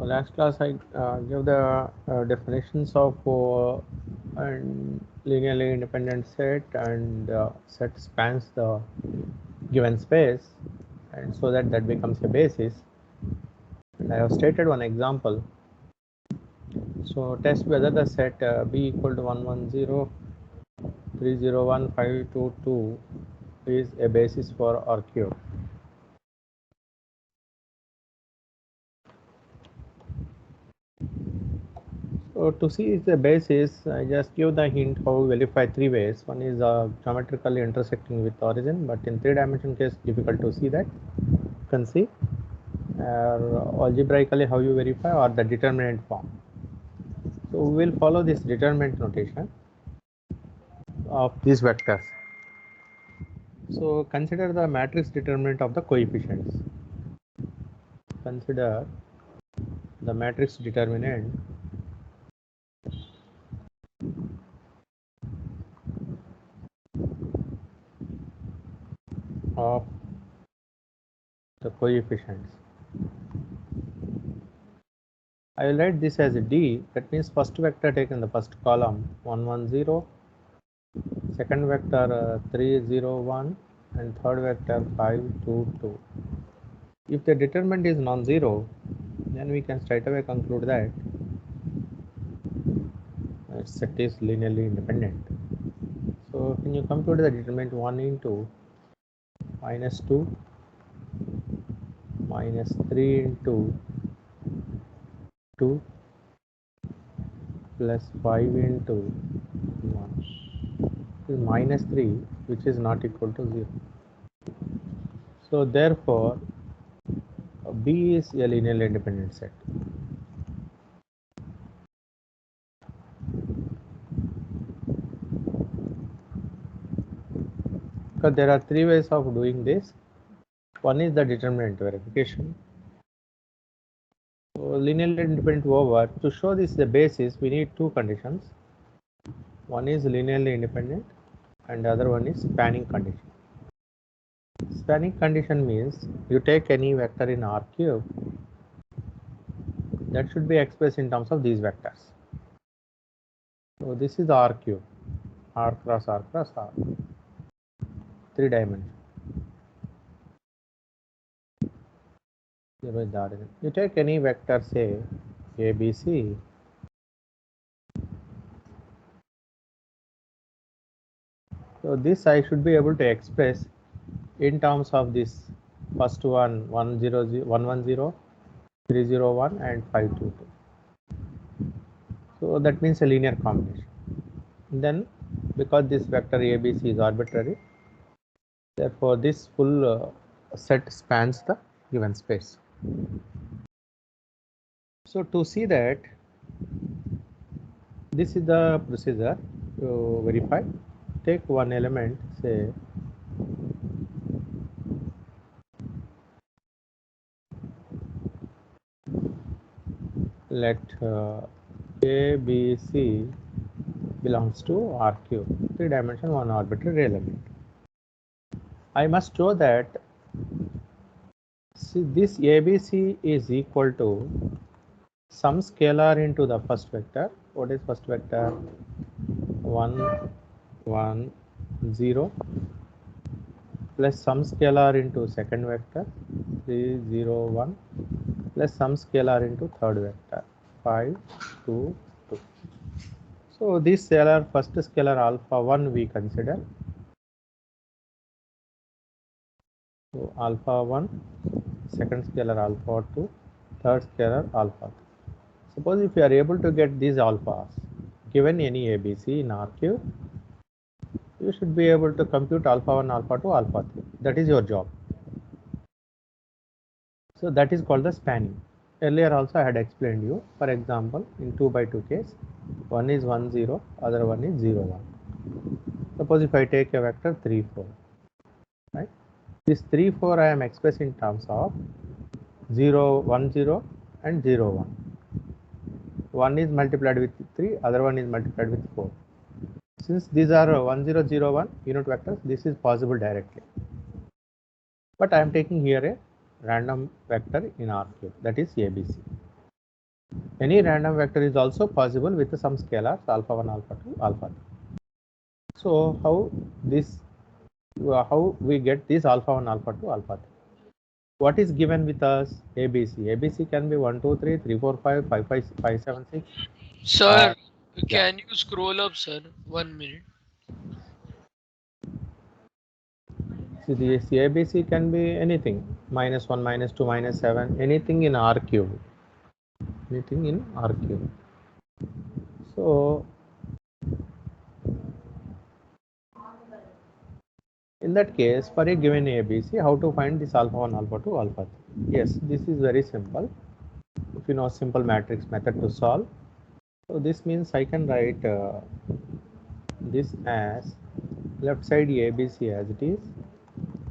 Last class I gave the definitions of linearly independent set, and set spans the given space, and so that becomes a basis. And I have stated one example. So test whether the set B equal to 1, 1, 0, 3, 0, 1, 5, 2, 2 is a basis for R cube. So to see the basis, I just give the hint how we verify three ways. One is geometrically intersecting with origin, but in 3-dimensional case difficult to see that. You can see algebraically how you verify, or the determinant form. So we will follow this determinant notation of these vectors. So consider the matrix determinant of the coefficients. Consider the matrix determinant of the coefficients. I will write this as a D. That means first vector taken the first column 1, 1, 0, second vector 3, 0, 1, and third vector 5, 2, 2. If the determinant is non-zero, then we can straight away conclude that set is linearly independent. So when you compute the determinant 1 into minus 2 minus 3 into 2 plus 5 into 1 is minus 3, which is not equal to 0. So therefore B is a linearly independent set. Because there are three ways of doing this. One is the determinant verification. So linearly independent over, to show this is the basis, we need two conditions. One is linearly independent and the other one is spanning condition. Spanning condition means you take any vector in R cube that should be expressed in terms of these vectors. So this is R cube, R cross R cross R, 3 dimension. Here is the origin. You take any vector, say A, B, C. So this I should be able to express in terms of this first one 1, 0, 0, 1, 1, 0, 3, 0, 1 and 5, 2, 2. So that means a linear combination. Then because this vector ABC is arbitrary, therefore this full set spans the given space. So to see that, this is the procedure to verify. Take one element, say let A, B, C belongs to R cube, 3 dimension, one arbitrary element. I must show that this ABC is equal to some scalar into the first vector. What is first vector? 1, 1, 0 plus some scalar into second vector 3, 0, 1 plus some scalar into third vector 5, 2, 2. So this scalar, first scalar alpha 1 we consider. So alpha 1, second scalar alpha 2, third scalar alpha 3. Suppose if you are able to get these alphas given any ABC in R cube, you should be able to compute alpha 1, alpha 2, alpha 3. That is your job. So that is called the spanning. Earlier also I had explained you. For example, in 2 by 2 case, one is 1, 0, other one is 0, 1. Suppose if I take a vector 3, 4, right? This 3, 4 I am expressing in terms of 0, 1, 0 and 0, 1. One is multiplied with 3, other one is multiplied with 4. Since these are 1, 0, 0, 1 unit vectors, this is possible directly. But I am taking here a random vector in R cube, that is ABC. Any random vector is also possible with some scalars alpha 1, alpha 2, alpha 3. So how we get this alpha 1, alpha 2, alpha 3? What is given with us? ABC. ABC can be 1, 2, 3, 3, 4, 5, 5, 5, 5, 7, 6. Sir, Yeah. can you scroll up, sir? 1 minute. See, the ABC can be anything. -1, -2, -7, anything in R cube. Anything in R cube. So in that case, for a given ABC, how to find this alpha 1, alpha 2, alpha 3? Yes, this is very simple. If you know simple matrix method to solve. So this means I can write this as left side ABC as it is.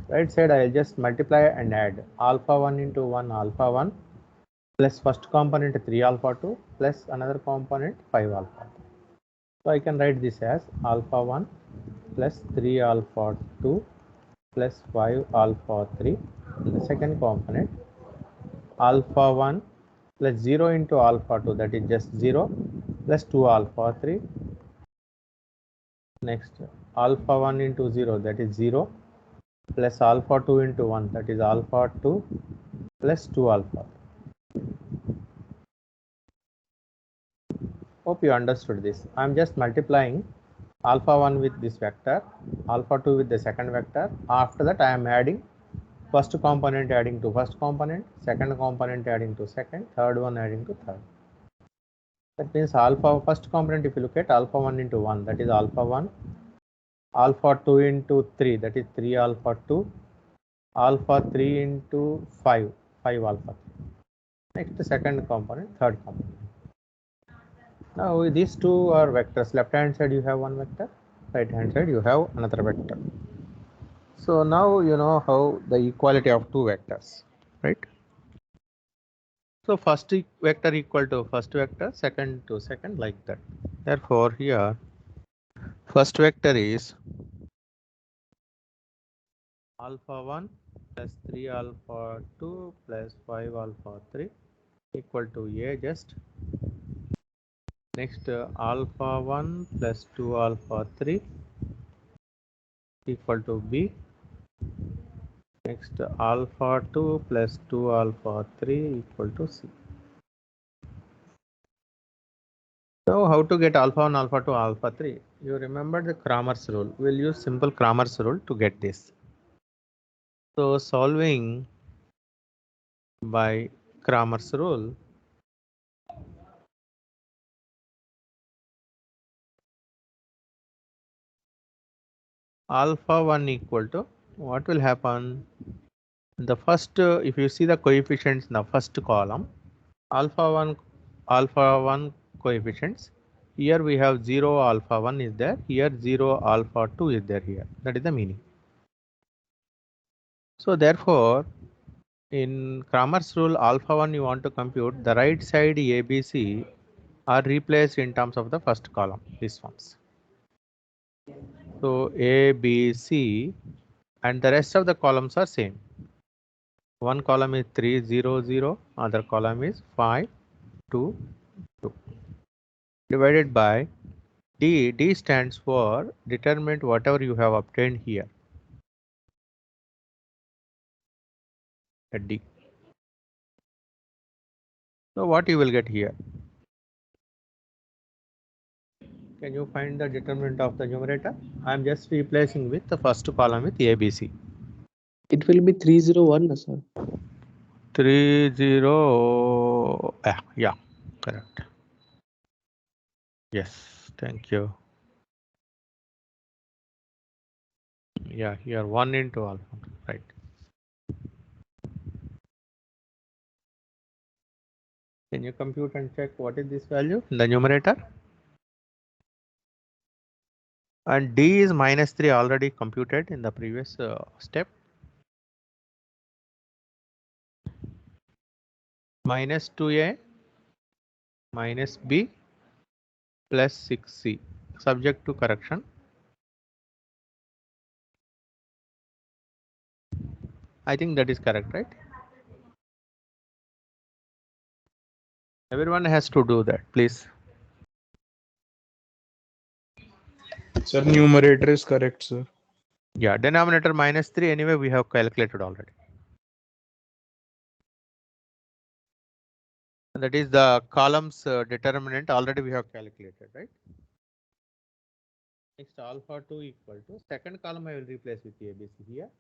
Right side I'll just multiply and add alpha 1 into 1 alpha 1 plus first component 3 alpha 2 plus another component 5 alpha 2. So I can write this as alpha 1 plus 3 alpha 2 plus 5 alpha 3. And the second component alpha 1 plus 0 into alpha 2, that is just 0, plus 2 alpha 3. Next alpha 1 into 0, that is 0, plus alpha 2 into 1, that is alpha 2 plus 2 alpha. Hope you understood this. I am just multiplying alpha 1 with this vector, alpha 2 with the second vector. After that I am adding first component adding to first component, second component adding to second, third one adding to third. That means alpha first component, if you look at alpha 1 into 1, that is alpha 1, alpha 2 into 3, that is 3 alpha 2, alpha 3 into 5, 5 alpha 3. Next second component, third component. Now these two are vectors. Left hand side you have one vector, right hand side you have another vector. So now you know how the equality of two vectors, right? So first vector equal to first vector, second to second, like that. Therefore here first vector is alpha 1 plus 3 alpha 2 plus 5 alpha 3 equal to A just. Next alpha 1 plus 2 alpha 3 equal to B. Next alpha 2 plus 2 alpha 3 equal to C. So how to get alpha 1, alpha 2, alpha 3? You remember the Cramer's rule. We'll use simple Cramer's rule to get this. So solving by Cramer's rule, alpha 1 equal to, what will happen? The first, if you see the coefficients in the first column, alpha 1 coefficients, here we have 0 alpha 1 is there, here 0 alpha 2 is there here. That is the meaning. So therefore, in Cramer's rule, alpha 1 you want to compute, the right side ABC are replaced in terms of the first column, these ones. So A, B, C, and the rest of the columns are same. One column is 3, 0, 0, other column is 5, 2, 2. Divided by D. D stands for determinant whatever you have obtained here. At D. So what you will get here? Can you find the determinant of the numerator? I am just replacing with the first column with ABC. It will be 301, sir. 30, yeah, correct. Yes, thank you. Yeah, here 1 into alpha, right. Can you compute and check what is this value in the numerator? And D is -3 already computed in the previous step. -2A minus B plus 6C, subject to correction. I think that is correct, right? Everyone has to do that, please. Sir, numerator is correct, sir. Yeah, denominator -3 anyway we have calculated already. And that is the columns determinant already we have calculated, right? Next alpha 2 equal to second column I will replace with ABC here.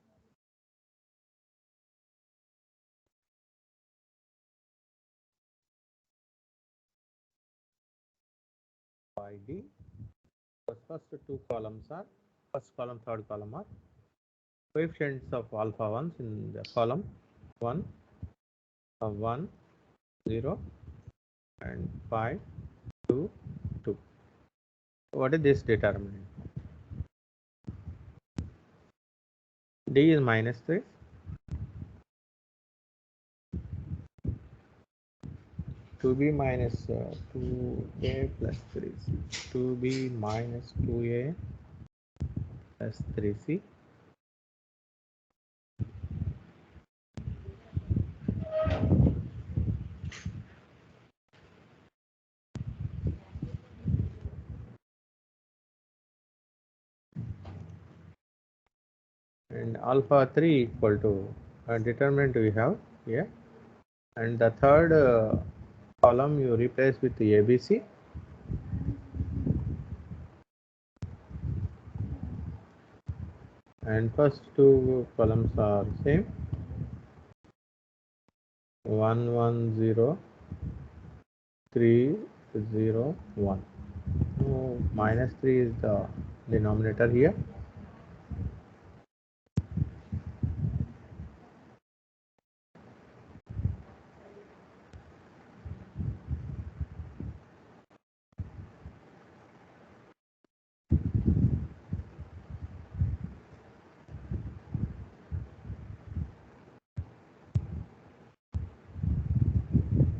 By D. The first two columns are first column, third column are coefficients of alpha 1s in the column 1, 1, 0 and 5, 2, 2. What is this determinant? D is -3. 2b minus 2a plus 3c. 2b minus 2a plus 3c. And alpha 3 equal to determinant we have here. And the third column you replace with the ABC. And first two columns are same. 1, 1, 0, 3, 0, 1. So -3 is the denominator here.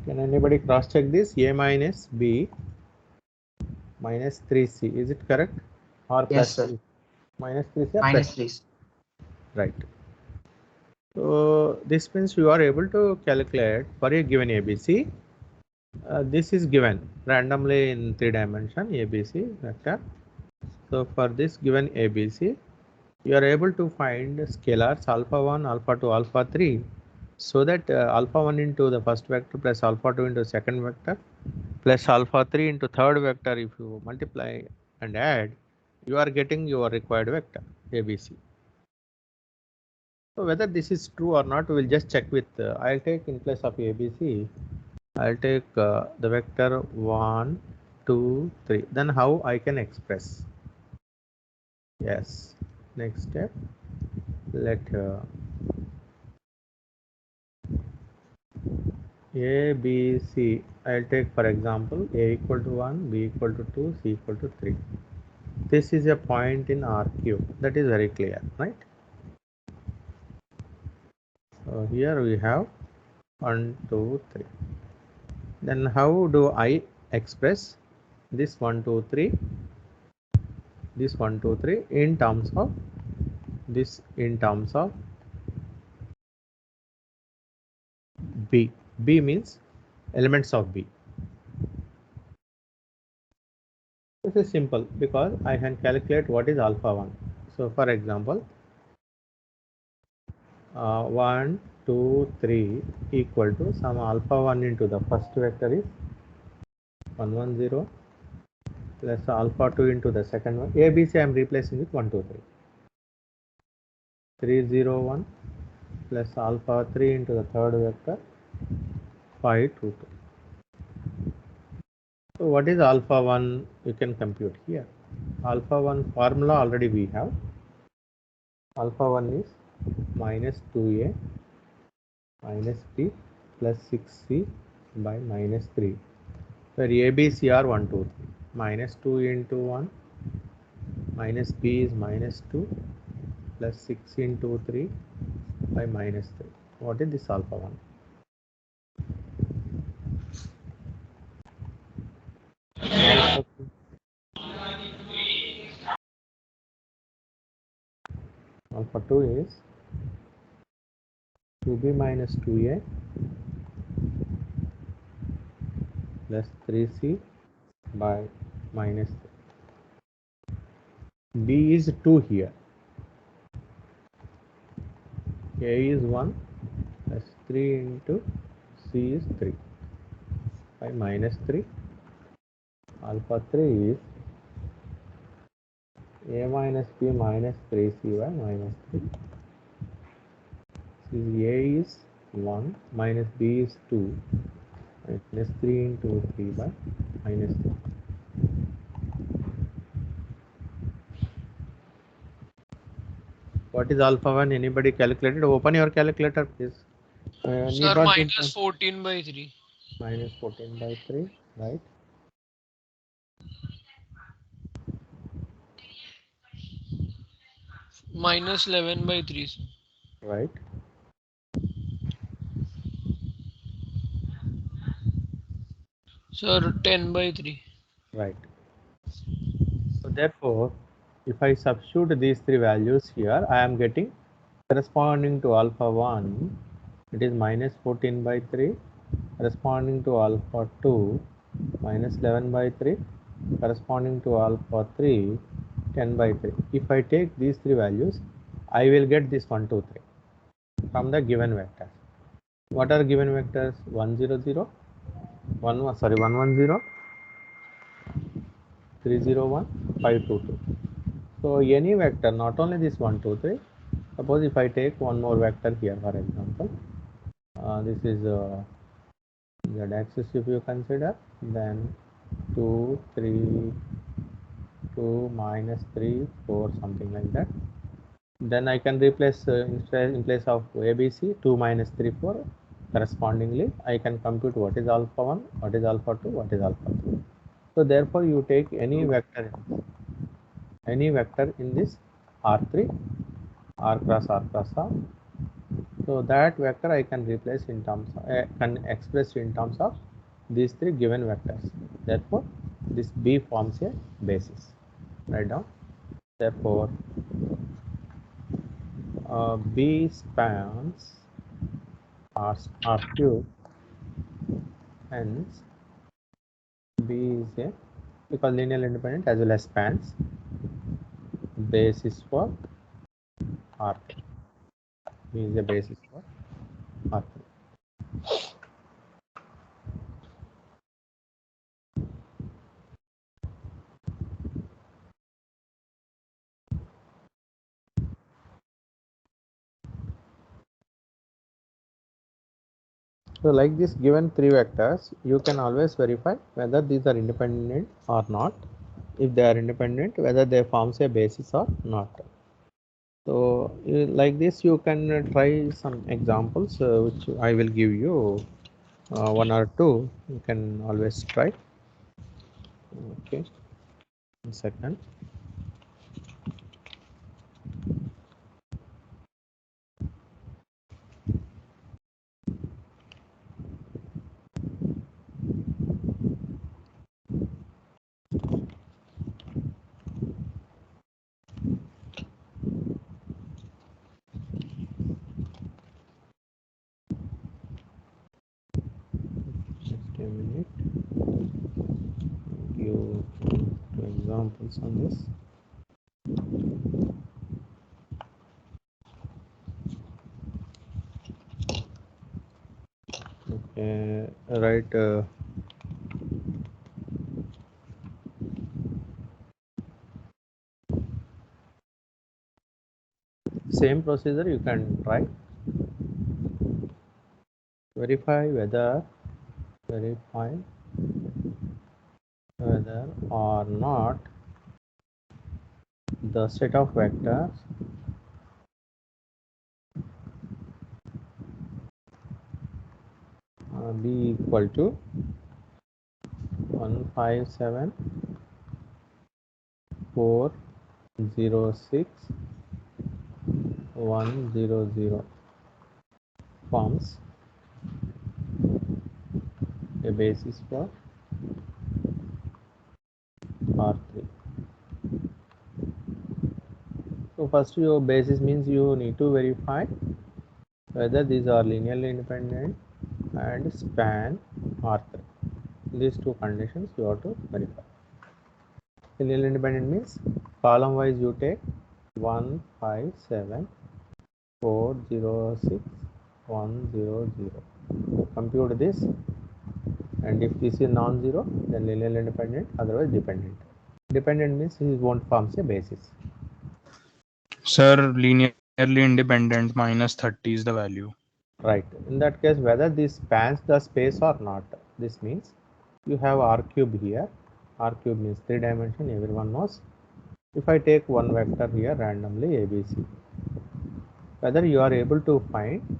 Can anybody cross check this? A minus B minus 3C. Is it correct? Or Yes, plus sir. 3? Minus 3C or Minus plus? 3. Right. So this means you are able to calculate for a given ABC. This is given randomly in 3 dimension ABC vector. So for this given ABC, you are able to find scalars alpha 1, alpha 2, alpha 3, so that alpha 1 into the first vector plus alpha 2 into second vector plus alpha 3 into third vector, if you multiply and add, you are getting your required vector ABC. So whether this is true or not, we will just check with, I'll take in place of ABC, I'll take the vector 1, 2, 3. Then how I can express? Yes. Next step, let A, B, C. I'll take for example A equal to 1, B equal to 2, C equal to 3. This is a point in RQ. That is very clear, right? So here we have 1, 2, 3. Then how do I express this 1, 2, 3? This 1, 2, 3 in terms of this, in terms of B. B means elements of B. This is simple because I can calculate what is alpha 1. So for example, 1, 2, 3 equal to some alpha 1 into the first vector is 1, 1, 0 plus alpha 2 into the second one. ABC I am replacing with 1, 2, 3. 3, 0, 1 plus alpha 3 into the third vector 5, 2, 2. So what is alpha 1? You can compute here. Alpha 1 formula already we have. Alpha 1 is minus 2a minus b plus 6c by minus 3, where a, b, c are 1, 2, 3. Minus 2 into 1 minus b is minus 2 plus 6 into 3 by minus 3. What is this alpha 1? Alpha 2 is 2b minus 2a plus 3c by minus 3. B is 2 here. A is 1 plus 3 into C is 3 by minus 3. Alpha 3 is A minus B minus 3C by minus 3. See, A is 1 minus B is 2 minus 3 into 3 by minus 3. What is alpha 1? Anybody calculated? Open your calculator, please. Need Sir, not minus 14 by 3. minus 14 by 3, right? Minus 11 by 3, sir. Right. Sir, 10 by 3. Right. So therefore, if I substitute these three values here, I am getting corresponding to alpha 1, it is minus 14 by 3, corresponding to alpha 2, minus 11 by 3, corresponding to alpha 3, 10 by 3. If I take these three values, I will get this 1, 2, 3 from the given vectors. What are given vectors? 1, 0, 0, 1, 1, 0, 3, 0, 1, 5, 2, 2. So any vector, not only this 1, 2, 3. Suppose if I take one more vector here, for example, this is z axis if you consider, then 2, 3, 2, minus 3, 4, something like that. Then I can replace in place of ABC 2 minus 3, 4. Correspondingly, I can compute what is alpha 1, what is alpha 2, what is alpha 3. So therefore, you take any vector in this R3, R cross R cross R. So that vector I can replace in terms of, can express in terms of these three given vectors. Therefore, this B forms a basis. Write down. Therefore, B spans R cube, hence B is a, because linearly independent as well as spans, basis for R3. B is a basis for R3. So like this, given three vectors, you can always verify whether these are independent or not. If they are independent, whether they forms a basis or not. So like this, you can try some examples which I will give you, one or two. You can always try. Okay, 1 second. Just a minute. Give two examples on this. Okay, right. Same procedure you can try. Verify whether or not the set of vectors be equal to 1, 5, 7, 4, 0, 6, 1, 0, 0 forms a basis for R3. So first, your basis means you need to verify whether these are linearly independent and span R3. These two conditions you have to verify. Linearly independent means column wise you take 1, 5, 7, 4, 0, 6, 1, 0, 0. Compute this, and if this is non-zero, then linearly independent, otherwise dependent. Dependent means it won't form a basis. Sir, linearly independent minus 30 is the value. Right. In that case, whether this spans the space or not. This means you have R cube here. R cube means 3 dimension, everyone knows. If I take one vector here randomly ABC, whether you are able to find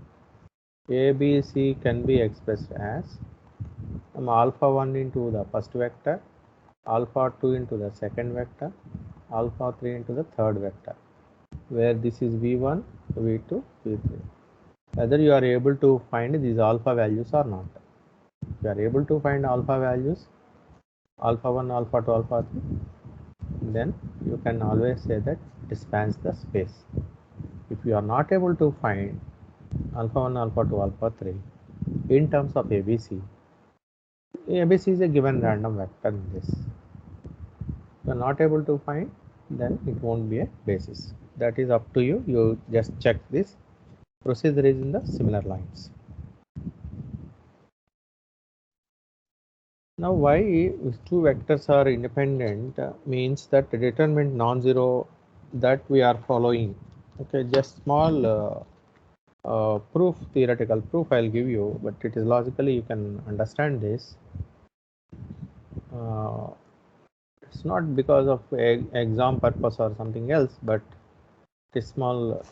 ABC can be expressed as alpha 1 into the first vector, alpha 2 into the second vector, alpha 3 into the third vector, where this is V1, V2, V3. Whether you are able to find these alpha values or not. If you are able to find alpha values, alpha 1, alpha 2, alpha 3, then you can always say that it spans the space. If you are not able to find alpha 1, alpha 2, alpha 3 in terms of ABC, ABC is a given random vector in this. If you are not able to find, then it won't be a basis. That is up to you. You just check this. Procedure is in the similar lines. Now, why if two vectors are independent means that the determinant non-zero that we are following. Okay, just small proof, theoretical proof I'll give you, but it is logically you can understand this. It's not because of exam purpose or something else, but it's small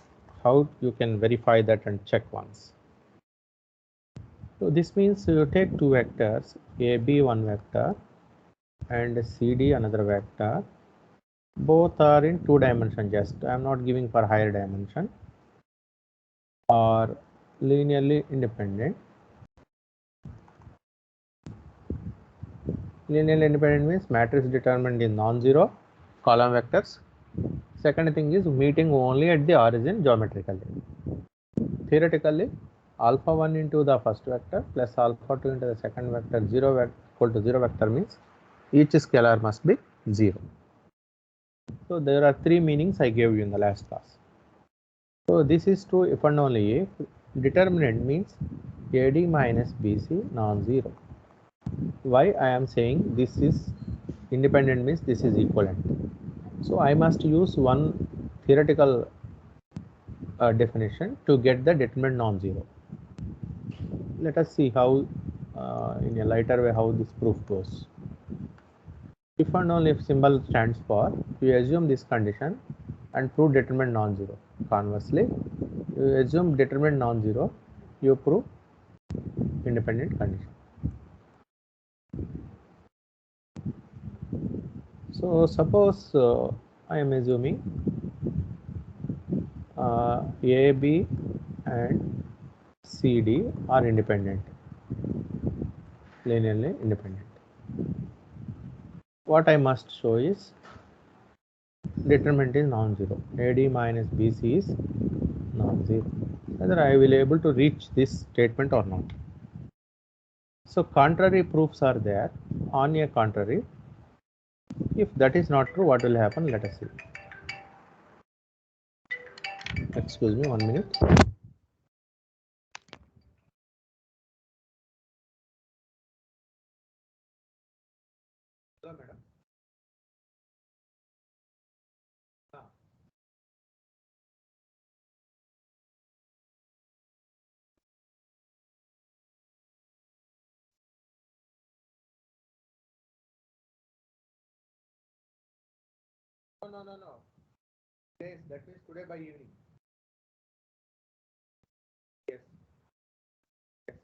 how you can verify that and check once. So this means you take two vectors, AB one vector and CD another vector. Both are in 2 dimension, just I am not giving for higher dimension, or linearly independent. Linearly independent means matrix determinant is non-zero, column vectors. Second thing is meeting only at the origin geometrically. Theoretically, alpha 1 into the first vector plus alpha 2 into the second vector equal to 0 vector means each scalar must be 0. So there are 3 meanings I gave you in the last class. So this is true if and only if determinant means AD minus BC non-zero. Why I am saying this is independent means this is equivalent. So I must use one theoretical definition to get the determinant non-zero. Let us see how in a lighter way how this proof goes. If and only if symbol stands for, you assume this condition and prove determinant non-zero. Conversely, you assume determinant non-zero, you prove independent condition. So suppose I am assuming AB and CD are independent, linearly independent. What I must show is determinant is non-zero. AD minus BC is non-zero. Whether I will able to reach this statement or not. So contrary proofs are there. On a contrary, if that is not true, what will happen? Let us see. Excuse me, 1 minute. Hello, madam. No. Yes, that means today by evening. Yes. Yes.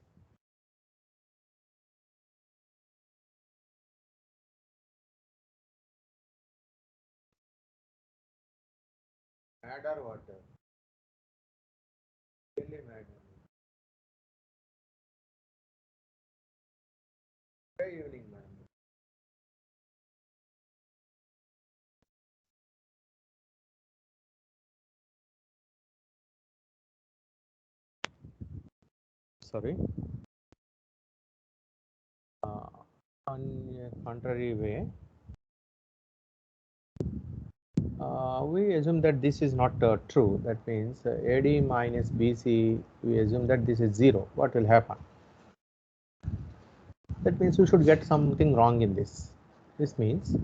Mad or what? Really mad. Today evening, madam. Sorry. on a contrary way, we assume that this is not true. That means AD minus BC, we assume that this is 0. What will happen? That means we should get something wrong in this. This means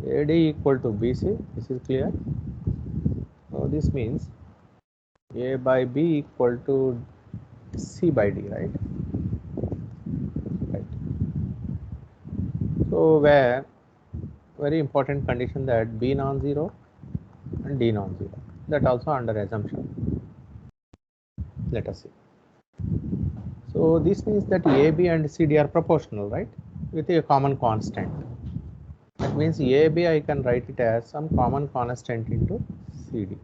AD equal to BC, this is clear. So this means A by B equal to C by D, right? Right. So where very important condition that B non-zero and D non-zero. That also under assumption. Let us see. So this means that AB and CD are proportional, right? With a common constant. That means AB I can write it as some common constant into CD,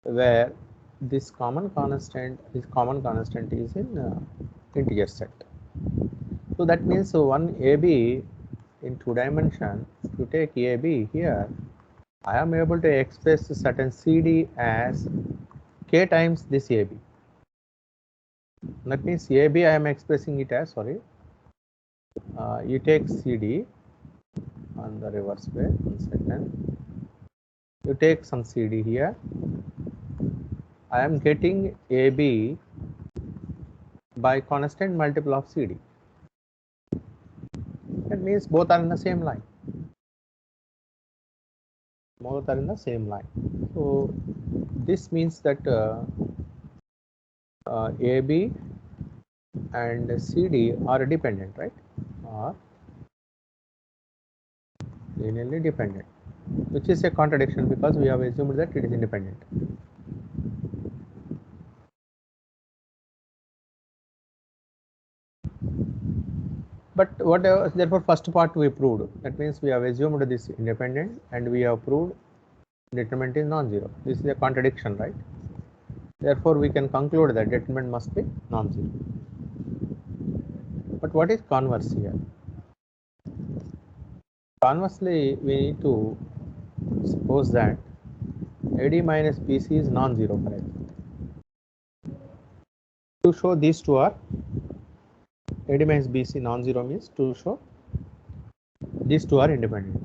where this common constant is in integer set. So that means one AB in 2 dimension, if you take AB here, I am able to express a certain CD as k times this AB. That means AB I am expressing it as, sorry, you take CD on the reverse way, 1 second. You take some CD here. I am getting AB by constant multiple of CD. That means both are in the same line. Both are in the same line. So this means that AB and CD are dependent, right? Are linearly dependent, which is a contradiction because we have assumed that it is independent. But whatever, therefore first part we proved. That means we have assumed this independent and we have proved determinant is non-zero. This is a contradiction, right? Therefore we can conclude that determinant must be non-zero. But what is converse here? Conversely, we need to suppose that AD minus BC is non-zero, for example. To show these two are AD minus BC non-zero means to show these two are independent.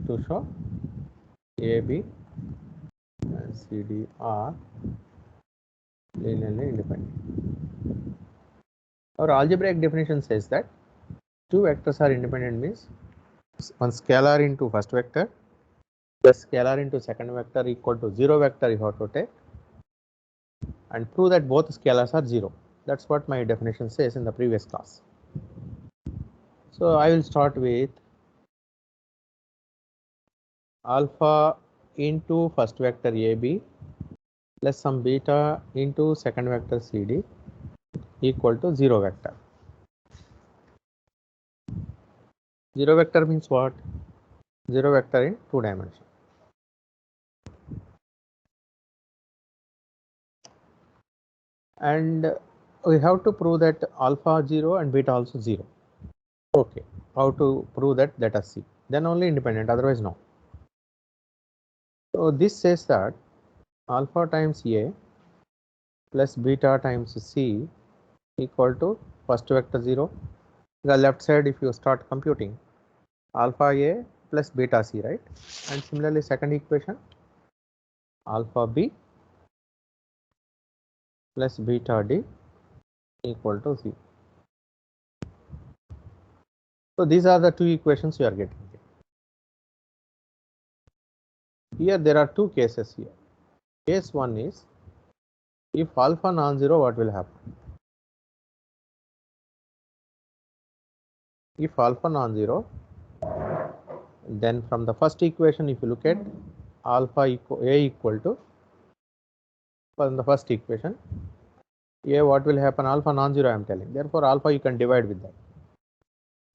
To show AB and CD are linearly independent. Our algebraic definition says that two vectors are independent means one scalar into first vector plus scalar into second vector equal to 0 vector you have to take and prove that both scalars are 0. That's what my definition says in the previous class. So I will start with alpha into first vector AB plus some beta into second vector CD equal to 0 vector. 0 vector means what? 0 vector in 2 dimensions. And we have to prove that alpha 0 and beta also 0. Okay, how to prove that? Let us see. Then only independent, otherwise no. So this says that alpha times A plus beta times C equal to first vector 0. The left side, if you start computing, alpha A plus beta C, right? And similarly, second equation, alpha B plus beta D equal to 0. So these are the two equations you are getting. Here there are two cases here. Case 1 is if alpha non-zero, what will happen? If alpha non-zero, then from the first equation, if you look at alpha A equal to, from the first equation, A, what will happen? Alpha non-zero I am telling. Therefore, alpha you can divide with that.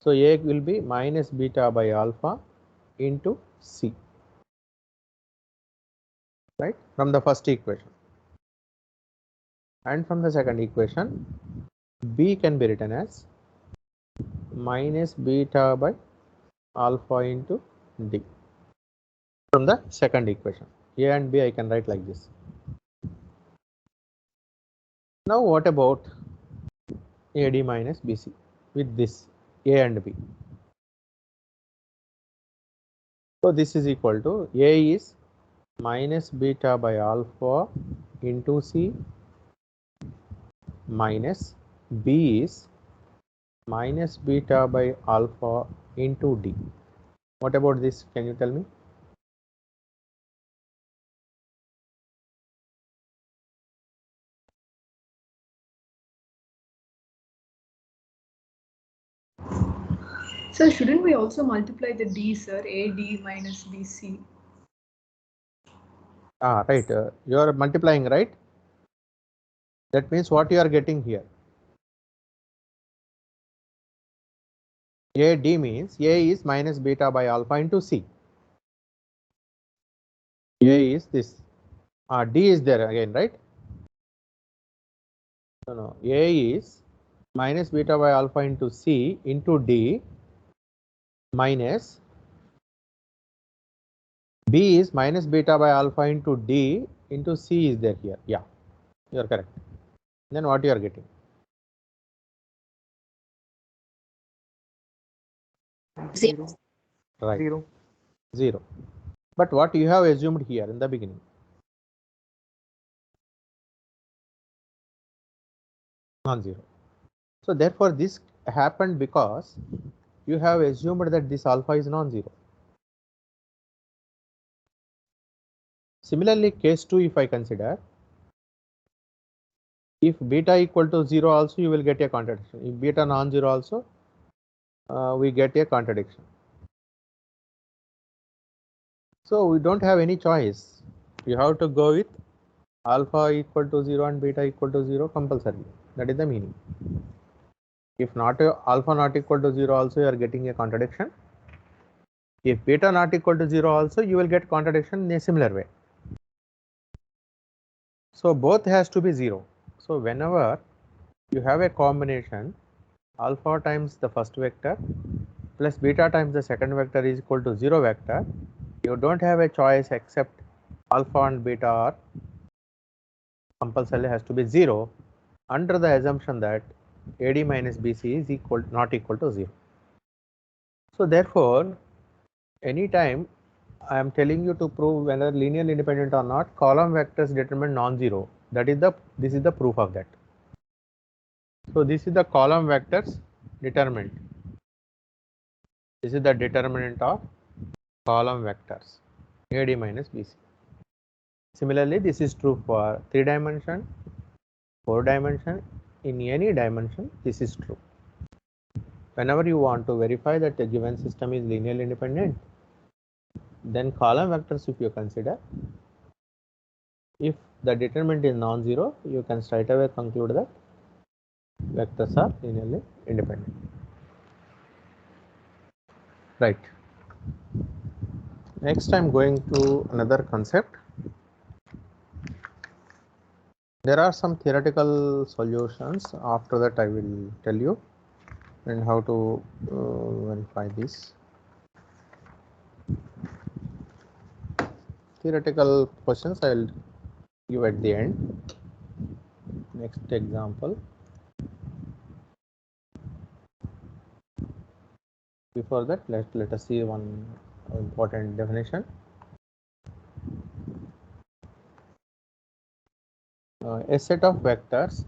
So A will be minus beta by alpha into C, right? From the first equation. And from the second equation, B can be written as minus beta by alpha into D. From the second equation, A and B I can write like this. Now what about AD minus BC? with this A and B. So this is equal to A is minus beta by alpha into C minus B is minus beta by alpha into D. What about this? Can you tell me? Sir, shouldn't we also multiply the D, sir? AD minus BC. Right. You are multiplying, right? That means what you are getting here. AD means A is minus beta by alpha into C. A is this. D is there again, right? No. A is minus beta by alpha into C into D minus B is minus beta by alpha into D into C is there here. Yeah, you are correct. Then what you are getting? Zero. Right. 0. But what you have assumed here in the beginning? Non-zero. So therefore this happened because you have assumed that this alpha is non-zero. Similarly, case 2, if I consider, if beta equal to 0 also, you will get a contradiction. If beta non-zero also, we get a contradiction. So we don't have any choice. You have to go with alpha equal to 0 and beta equal to 0 compulsorily. That is the meaning. If not alpha not equal to 0 also, you are getting a contradiction. If beta not equal to 0 also, you will get contradiction in a similar way. So both has to be 0. So whenever you have a combination alpha times the first vector plus beta times the second vector is equal to 0 vector, you don't have a choice except alpha and beta are compulsorily has to be 0 under the assumption that AD minus BC is not equal to 0. So therefore, anytime I am telling you to prove whether linearly independent or not, column vectors determine non-zero. This is the proof of that. So this is the column vectors determinant. This is the determinant of column vectors AD minus BC. Similarly, this is true for 3 dimension, 4 dimension. In any dimension, this is true. Whenever you want to verify that a given system is linearly independent, then column vectors, if you consider, if the determinant is non-zero, you can straight away conclude that vectors are linearly independent. Right. Next, I am going to another concept. There are some theoretical solutions. After that, I will tell you and how to verify this. Theoretical questions I will give at the end. Next example. Before that, let us see one important definition. A set of vectors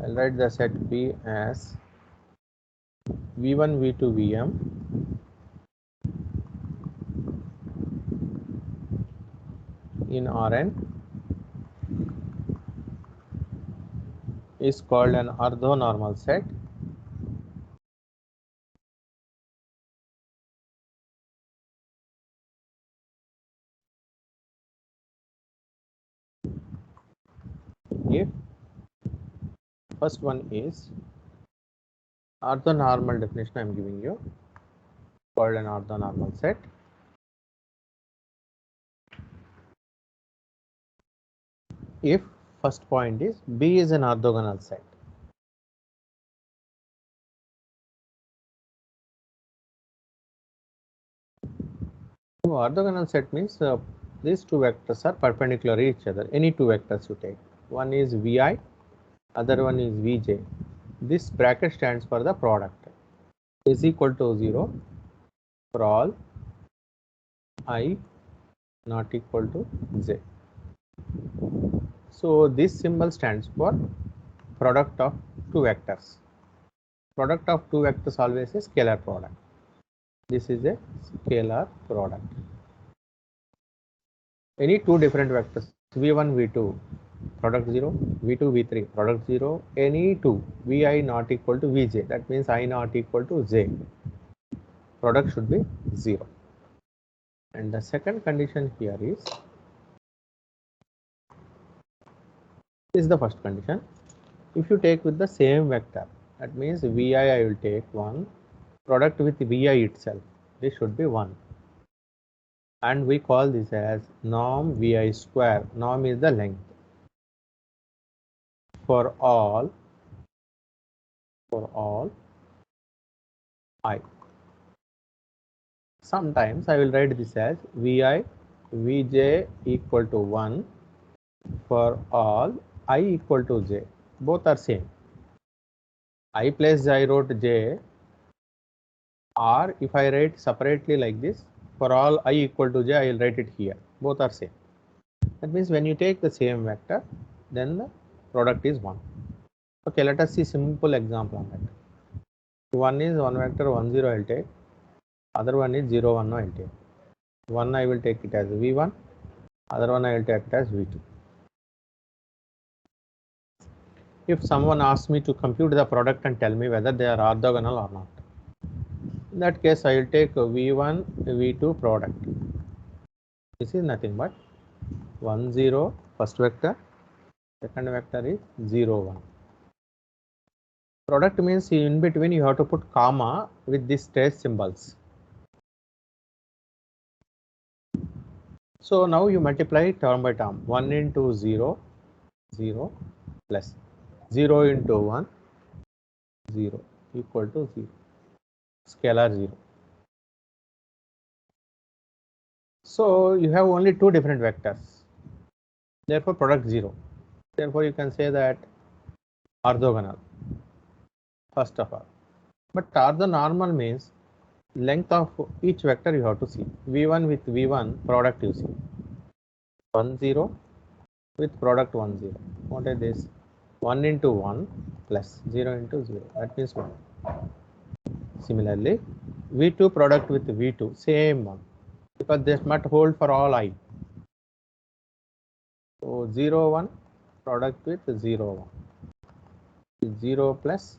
I'll write the set B as V1, V2, Vm in Rn is called an orthonormal set if first one is orthonormal definition I am giving you, called an orthonormal set if first point is B is an orthogonal set. So orthogonal set means these two vectors are perpendicular each other. Any two vectors you take. One is Vi, other one is Vj. This bracket stands for the product. Is equal to 0 for all I not equal to j. So this symbol stands for product of two vectors. Product of two vectors always a scalar product. This is a scalar product. Any two different vectors, v1, v2, product 0, v2, v3, product 0, any two, vi not equal to vj, that means I not equal to j, product should be 0. And the second condition here is the first condition. If you take with the same vector, that means vi I will take 1, product with vi itself, this should be 1. And we call this as norm vi square. Norm is the length for all I. Sometimes I will write this as vi vj equal to 1 for all I equal to j. Both are same. I place I wrote j, or if I write separately like this, for all I equal to j, I will write it here. Both are same. That means when you take the same vector, then the product is 1. Okay, let us see simple example on that. One is one vector 1 0 I will take, other one is 0 1 I will take. One I will take it as v1, other one I will take it as v2. If someone asks me to compute the product and tell me whether they are orthogonal or not, in that case I will take v1 v2 product. This is nothing but 1 0 first vector, second vector is 0 1. Product means in between you have to put comma with these trace symbols. So now you multiply term by term. 1 into 0 0 plus 0 into 1 0 equal to 0, scalar 0. So you have only two different vectors, therefore product 0. Therefore you can say that orthogonal first of all. But orthonormal means length of each vector you have to see. v1 with v1 product you see 1 0 with product 1 0. What is this? 1 into 1 plus 0 into 0, that means 1. Similarly v2 product with v2, same one, because this must hold for all I. So 0 1 product with 0 1, 0 plus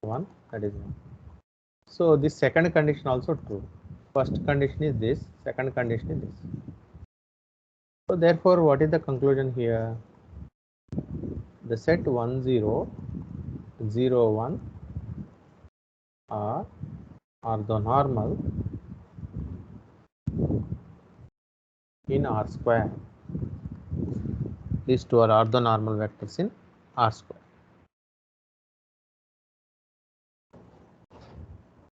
1, that is 1. So this second condition also true. First condition is this, second condition is this. So therefore what is the conclusion here? The set 1 0 0 1 are orthonormal in R square. These two are orthonormal vectors in R square.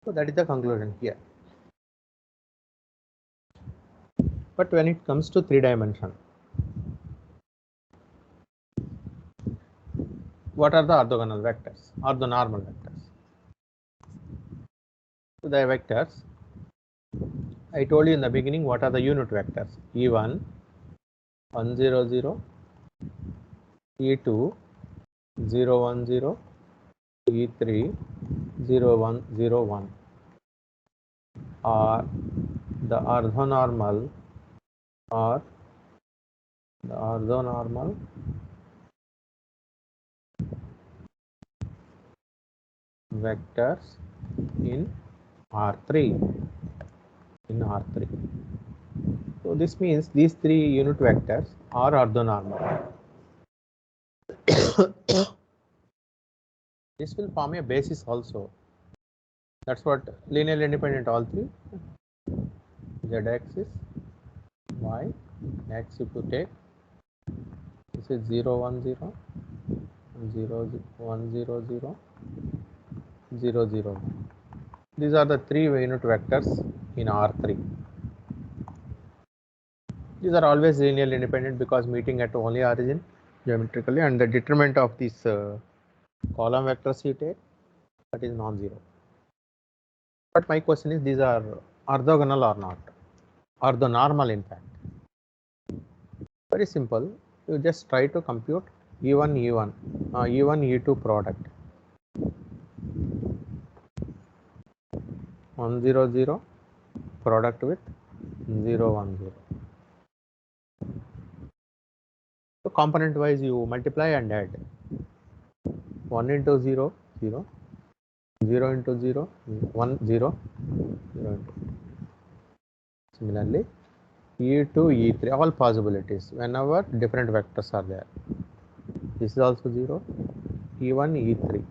So that is the conclusion here. But when it comes to 3 dimension, what are the orthogonal vectors, orthonormal vectors? So the vectors, I told you in the beginning what are the unit vectors. E1 1 0 0, E2 0 1 0, E3 0 1 0 1 are the orthonormal vectors in R3. So this means these 3 unit vectors are orthonormal. This will form a basis also. That's what linearly independent all 3. Z axis, y, x if you take, this is 0 1 0, 0 1 0 0, 0 0 1. These are the 3 unit vectors in R3. These are always linearly independent because meeting at only origin geometrically, and the determinant of this column vectors you take, that is non-zero. But my question is, these are orthogonal or not? Orthonormal, in fact. Very simple. You just try to compute E1, E1, E1, E2 product. 1, 0, 0 product with 0, 1, 0. So component wise you multiply and add. 1 into 0, 0, 0 into 0, 1, 0, 0 into. Similarly, E2, E3, all possibilities whenever different vectors are there. This is also 0, E1, E3,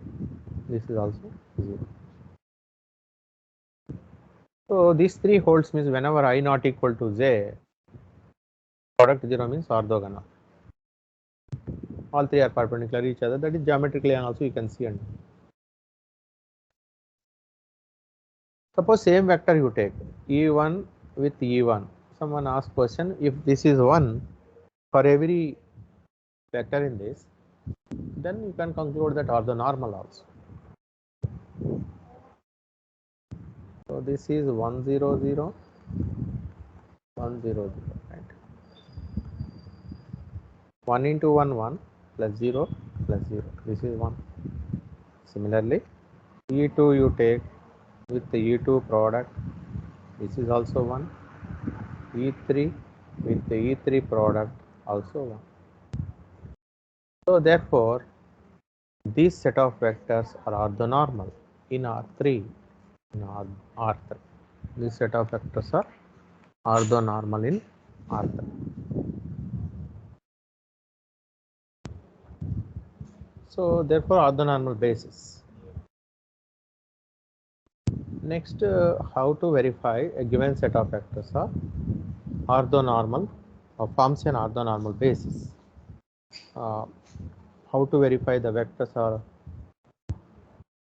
this is also 0. So these three holds means whenever I not equal to j, product 0 means orthogonal. All three are perpendicular each other, that is geometrically, and also you can see. And suppose same vector you take E1 with E1. Someone asked question, if this is 1 for every vector in this, then you can conclude that orthonormal also. So this is 1, 0, 0, 1, 0, 0, right? 1 into 1, 1 plus 0 plus 0. This is 1. Similarly, E2 you take with the E2 product. This is also 1. E3 with the E3 product also 1. So therefore, this set of vectors are orthonormal in R3. In R3. This set of vectors are orthonormal in R3. So therefore, orthonormal basis. Next, how to verify a given set of vectors are orthonormal or forms an orthonormal basis. How to verify the vectors are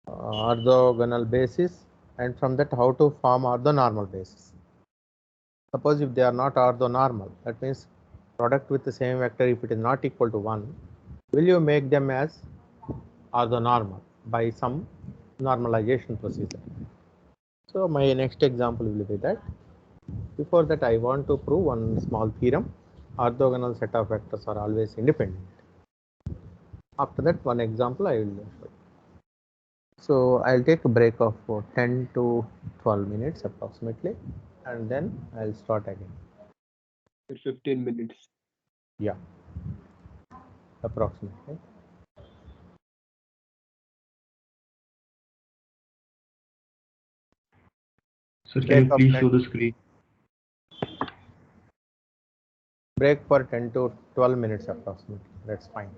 orthogonal basis, and from that how to form orthonormal basis. Suppose if they are not orthonormal, that means product with the same vector, if it is not equal to 1, will you make them as orthonormal by some normalization procedure? So my next example will be that. Before that, I want to prove one small theorem. Orthogonal set of vectors are always independent. After that, one example I will show. So I'll take a break of 10 to 12 minutes approximately, and then I'll start again. 15 minutes. Yeah, approximately. So can you Break of please 10 show the screen? break for 10 to 12 minutes approximately. That's fine.